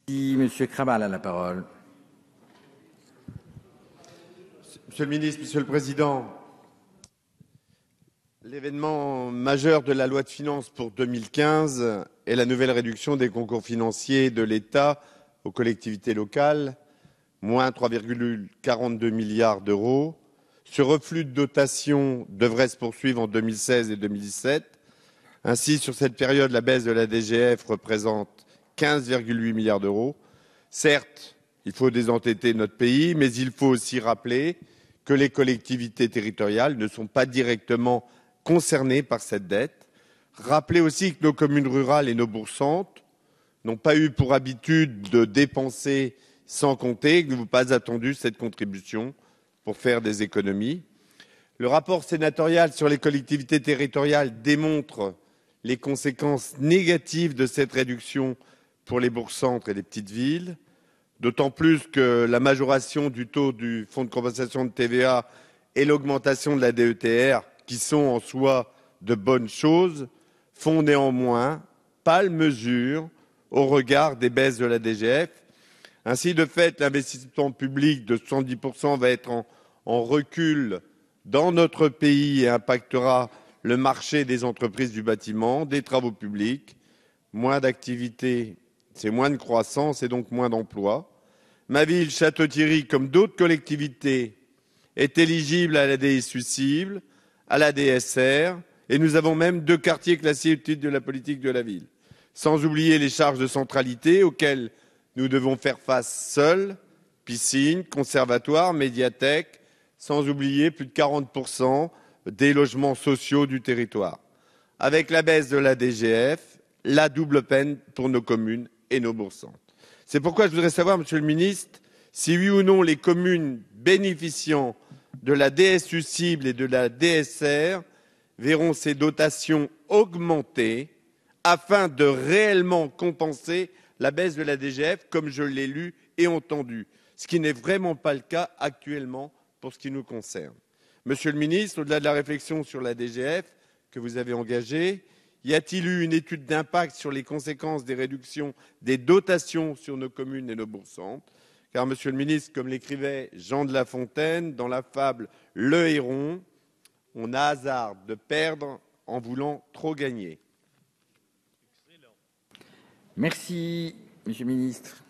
Monsieur Krabal a la parole. Monsieur le ministre, Monsieur le Président, l'événement majeur de la loi de finances pour 2015 est la nouvelle réduction des concours financiers de l'État aux collectivités locales, moins 3,42 milliards d'euros. Ce reflux de dotation devrait se poursuivre en 2016 et 2017. Ainsi, sur cette période, la baisse de la DGF représente 15,8 milliards d'euros. Certes, il faut désendetter notre pays, mais il faut aussi rappeler que les collectivités territoriales ne sont pas directement concernées par cette dette. Rappelez aussi que nos communes rurales et nos bourgs-centres n'ont pas eu pour habitude de dépenser sans compter, et que nous n'avons pas attendu cette contribution pour faire des économies. Le rapport sénatorial sur les collectivités territoriales démontre les conséquences négatives de cette réduction pour les bourgs-centres et les petites villes, d'autant plus que la majoration du taux du fonds de compensation de TVA et l'augmentation de la DETR, qui sont en soi de bonnes choses, font néanmoins pâle mesure au regard des baisses de la DGF. Ainsi, de fait, l'investissement public de 70% va être en recul dans notre pays et impactera le marché des entreprises du bâtiment, des travaux publics. Moins d'activité, c'est moins de croissance et donc moins d'emplois. Ma ville, Château-Thierry, comme d'autres collectivités, est éligible à la DSU cible, à la DSR, et nous avons même 2 quartiers classés au titre de la politique de la ville. Sans oublier les charges de centralité auxquelles nous devons faire face seuls, piscines, conservatoires, médiathèques, sans oublier plus de 40% des logements sociaux du territoire. Avec la baisse de la DGF, la double peine pour nos communes et nos bourgs-centres. C'est pourquoi je voudrais savoir, Monsieur le Ministre, si oui ou non les communes bénéficiant de la DSU cible et de la DSR verront ces dotations augmenter afin de réellement compenser la baisse de la DGF, comme je l'ai lu et entendu, ce qui n'est vraiment pas le cas actuellement pour ce qui nous concerne. Monsieur le Ministre, au-delà de la réflexion sur la DGF que vous avez engagée, y a-t-il eu une étude d'impact sur les conséquences des réductions des dotations sur nos communes et nos bourgs-centres? Car, Monsieur le Ministre, comme l'écrivait Jean de La Fontaine dans la fable Le Héron, on a hasard de perdre en voulant trop gagner. Merci, Monsieur le Ministre.